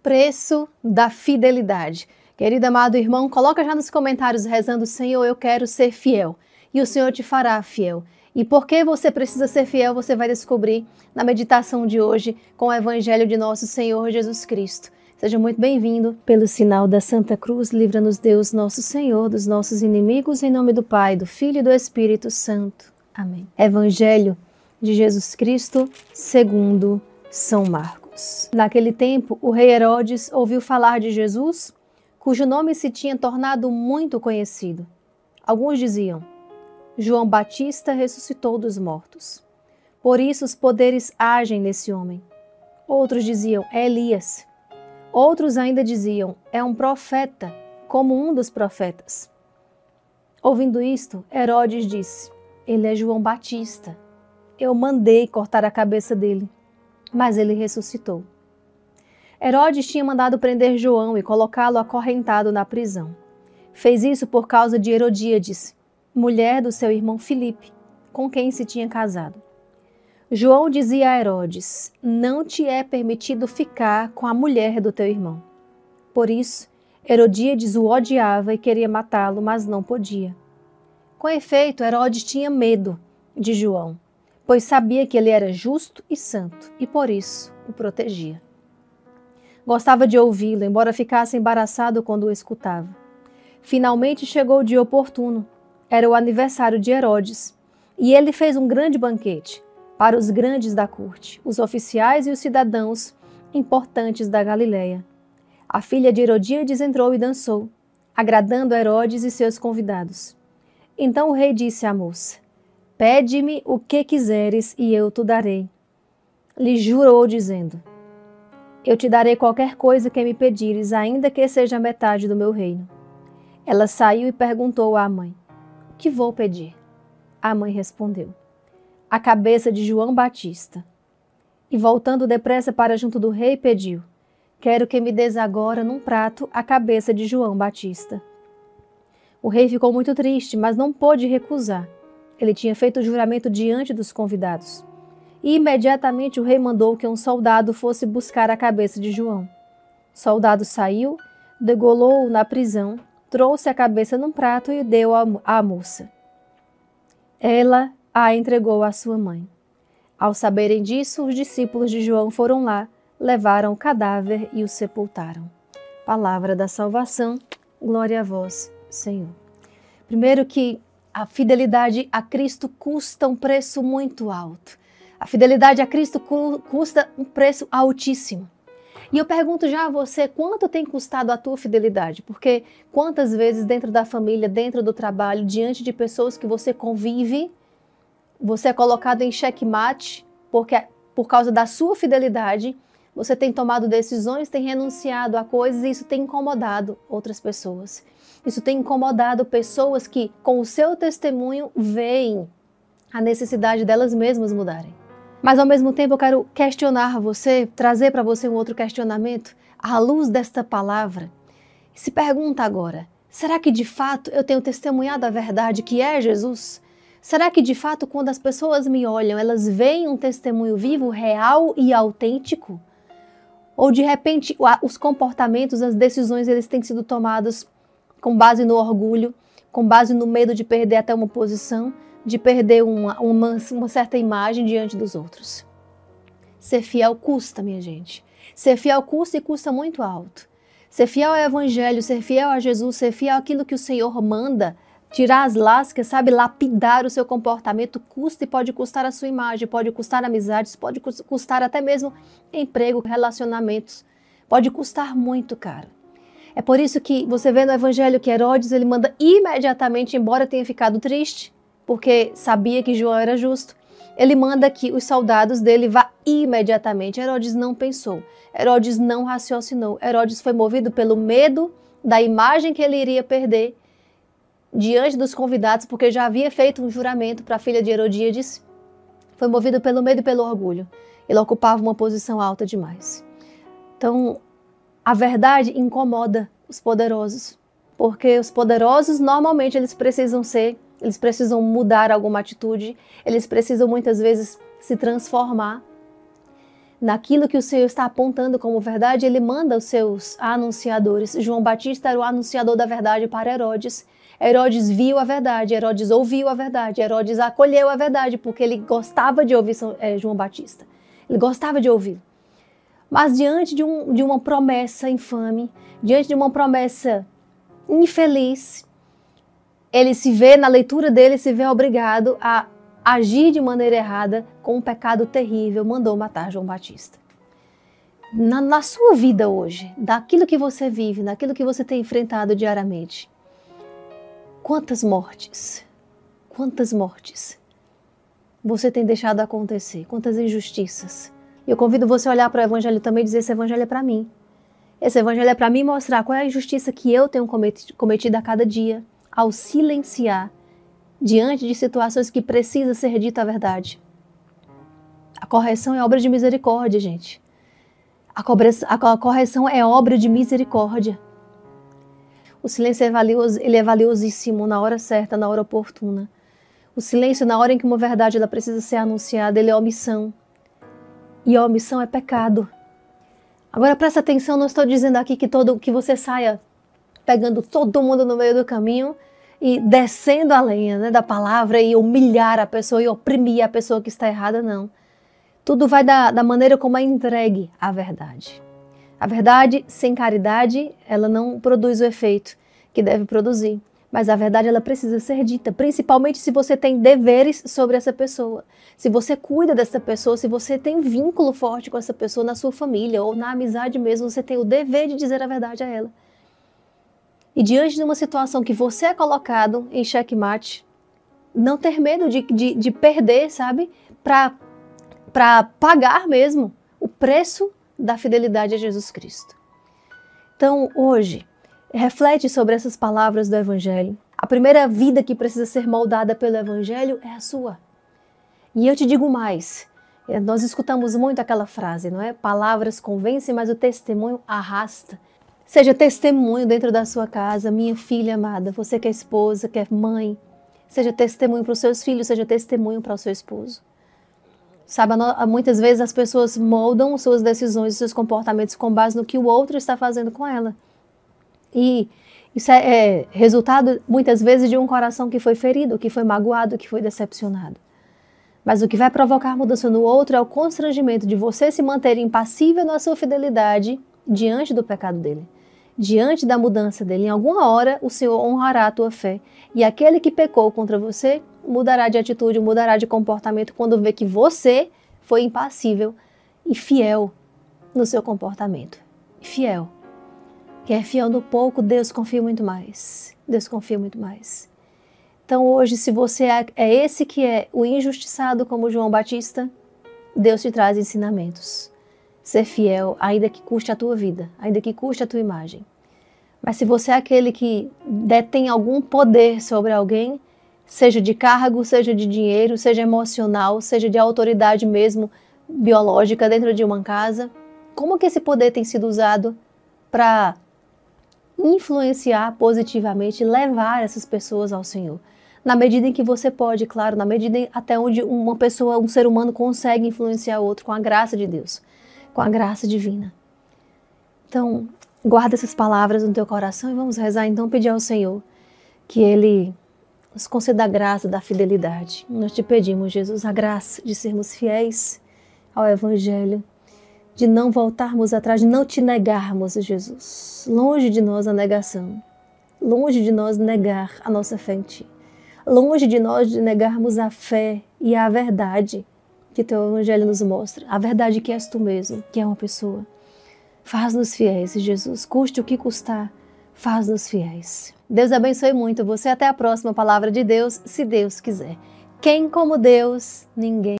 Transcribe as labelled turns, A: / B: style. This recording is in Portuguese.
A: preço da fidelidade. Querido amado irmão, coloca já nos comentários rezando: Senhor, eu quero ser fiel. E o Senhor te fará fiel. E por que você precisa ser fiel, você vai descobrir na meditação de hoje com o Evangelho de nosso Senhor Jesus Cristo. Seja muito bem-vindo. Pelo sinal da Santa Cruz, livra-nos Deus, nosso Senhor, dos nossos inimigos, em nome do Pai, do Filho e do Espírito Santo. Amém. Evangelho de Jesus Cristo, segundo São Marcos. Naquele tempo, o rei Herodes ouviu falar de Jesus, cujo nome se tinha tornado muito conhecido. Alguns diziam: João Batista ressuscitou dos mortos. Por isso os poderes agem nesse homem. Outros diziam: é Elias. Outros ainda diziam: é um profeta, como um dos profetas. Ouvindo isto, Herodes disse: ele é João Batista. Eu mandei cortar a cabeça dele, mas ele ressuscitou. Herodes tinha mandado prender João e colocá-lo acorrentado na prisão. Fez isso por causa de Herodíades, mulher do seu irmão Filipe, com quem se tinha casado. João dizia a Herodes: não te é permitido ficar com a mulher do teu irmão. Por isso, Herodíades o odiava e queria matá-lo, mas não podia. Com efeito, Herodes tinha medo de João, pois sabia que ele era justo e santo, e por isso o protegia. Gostava de ouvi-lo, embora ficasse embaraçado quando o escutava. Finalmente chegou o dia oportuno. Era o aniversário de Herodes, e ele fez um grande banquete para os grandes da corte, os oficiais e os cidadãos importantes da Galileia. A filha de Herodíades entrou e dançou, agradando a Herodes e seus convidados. Então o rei disse à moça: pede-me o que quiseres e eu te darei. Lhe jurou, dizendo: eu te darei qualquer coisa que me pedires, ainda que seja a metade do meu reino. Ela saiu e perguntou à mãe: o que vou pedir? A mãe respondeu: a cabeça de João Batista. E voltando depressa para junto do rei, pediu: quero que me des agora num prato a cabeça de João Batista. O rei ficou muito triste, mas não pôde recusar. Ele tinha feito o juramento diante dos convidados. E imediatamente o rei mandou que um soldado fosse buscar a cabeça de João. O soldado saiu, degolou-o na prisão, trouxe a cabeça num prato e deu à moça. Ela a entregou à sua mãe. Ao saberem disso, os discípulos de João foram lá, levaram o cadáver e o sepultaram. Palavra da salvação, glória a vós, Senhor. Primeiro que a fidelidade a Cristo custa um preço muito alto. A fidelidade a Cristo custa um preço altíssimo. E eu pergunto já a você, quanto tem custado a tua fidelidade? Porque quantas vezes dentro da família, dentro do trabalho, diante de pessoas que você convive, você é colocado em xeque-mate porque por causa da sua fidelidade, você tem tomado decisões, tem renunciado a coisas e isso tem incomodado outras pessoas. Isso tem incomodado pessoas que, com o seu testemunho, veem a necessidade delas mesmas mudarem. Mas, ao mesmo tempo, eu quero questionar você, trazer para você um outro questionamento à luz desta palavra. Se pergunta agora, será que de fato eu tenho testemunhado a verdade que é Jesus? Será que de fato quando as pessoas me olham, elas veem um testemunho vivo, real e autêntico? Ou de repente os comportamentos, as decisões, eles têm sido tomados com base no orgulho, com base no medo de perder até uma posição, de perder uma certa imagem diante dos outros. Ser fiel custa, minha gente. Ser fiel custa e custa muito alto. Ser fiel ao Evangelho, ser fiel a Jesus, ser fiel àquilo que o Senhor manda, tirar as lascas, sabe, lapidar o seu comportamento, custa e pode custar a sua imagem, pode custar amizades, pode custar até mesmo emprego, relacionamentos. Pode custar muito caro. É por isso que você vê no Evangelho que Herodes, ele manda imediatamente, embora tenha ficado triste, porque sabia que João era justo, ele manda que os soldados dele vá imediatamente. Herodes não pensou, Herodes não raciocinou, Herodes foi movido pelo medo da imagem que ele iria perder diante dos convidados, porque já havia feito um juramento para a filha de Herodíades, foi movido pelo medo e pelo orgulho. Ele ocupava uma posição alta demais. Então, a verdade incomoda os poderosos, porque os poderosos normalmente eles precisam mudar alguma atitude, eles precisam muitas vezes se transformar. naquilo que o Senhor está apontando como verdade, ele manda os seus anunciadores. João Batista era o anunciador da verdade para Herodes. Herodes viu a verdade, Herodes ouviu a verdade, Herodes acolheu a verdade, porque ele gostava de ouvir João Batista. Ele gostava de ouvir. Mas diante de uma promessa infame, diante de uma promessa infeliz, ele se vê, na leitura dele, se vê obrigado a agir de maneira errada, com um pecado terrível, mandou matar João Batista. Na sua vida hoje, daquilo que você vive, daquilo que você tem enfrentado diariamente, quantas mortes você tem deixado acontecer, quantas injustiças. E eu convido você a olhar para o Evangelho também e dizer, esse Evangelho é para mim. Esse Evangelho é para mim mostrar qual é a injustiça que eu tenho cometido a cada dia, ao silenciar diante de situações que precisa ser dita a verdade. A correção é obra de misericórdia, gente. A correção é obra de misericórdia. O silêncio é valioso, ele é valiosíssimo na hora certa, na hora oportuna. O silêncio, na hora em que uma verdade ela precisa ser anunciada, ele é omissão. E a omissão é pecado. Agora presta atenção, não estou dizendo aqui que você saia pegando todo mundo no meio do caminho e descendo a lenha, né, da palavra e humilhar a pessoa e oprimir a pessoa que está errada, não. Tudo vai da maneira como é entregue a verdade. A verdade sem caridade, ela não produz o efeito que deve produzir. Mas a verdade, ela precisa ser dita, principalmente se você tem deveres sobre essa pessoa. Se você cuida dessa pessoa, se você tem um vínculo forte com essa pessoa na sua família ou na amizade mesmo, você tem o dever de dizer a verdade a ela. E diante de uma situação que você é colocado em xeque-mate, não ter medo de perder, sabe? Para pagar mesmo o preço da fidelidade a Jesus Cristo. Então, hoje, reflete sobre essas palavras do Evangelho. A primeira vida que precisa ser moldada pelo Evangelho é a sua. E eu te digo mais, nós escutamos muito aquela frase, não é? Palavras convencem, mas o testemunho arrasta. Seja testemunho dentro da sua casa, minha filha amada, você que é esposa, que é mãe, seja testemunho para os seus filhos, seja testemunho para o seu esposo. Sabe, muitas vezes as pessoas moldam suas decisões e seus comportamentos com base no que o outro está fazendo com ela. E isso é resultado, muitas vezes, de um coração que foi ferido, que foi magoado, que foi decepcionado. Mas o que vai provocar mudança no outro é o constrangimento de você se manter impassível na sua fidelidade diante do pecado dele, diante da mudança dele. Em alguma hora, o Senhor honrará a tua fé. E aquele que pecou contra você mudará de atitude, mudará de comportamento quando vê que você foi impassível e fiel no seu comportamento. Fiel. Quem é fiel no pouco, Deus confia muito mais. Deus confia muito mais. Então hoje, se você é esse que é o injustiçado como João Batista, Deus te traz ensinamentos. Ser fiel, ainda que custe a tua vida, ainda que custe a tua imagem. Mas se você é aquele que detém algum poder sobre alguém, seja de cargo, seja de dinheiro, seja emocional, seja de autoridade mesmo biológica dentro de uma casa, como que esse poder tem sido usado para influenciar positivamente, levar essas pessoas ao Senhor? Na medida em que você pode, claro, na medida até onde uma pessoa, um ser humano consegue influenciar outro com a graça de Deus, com a graça divina. Então, guarda essas palavras no teu coração e vamos rezar, então, pedir ao Senhor que Ele nos conceda a graça da fidelidade. Nós te pedimos, Jesus, a graça de sermos fiéis ao Evangelho, de não voltarmos atrás, de não te negarmos, Jesus. Longe de nós a negação, longe de nós negar a nossa fé em Ti, longe de nós de negarmos a fé e a verdade que Teu Evangelho nos mostra, a verdade que és Tu mesmo, que é uma pessoa. Faz-nos fiéis, Jesus, custe o que custar, faz-nos fiéis. Deus abençoe muito você, até a próxima Palavra de Deus, se Deus quiser. Quem como Deus? Ninguém.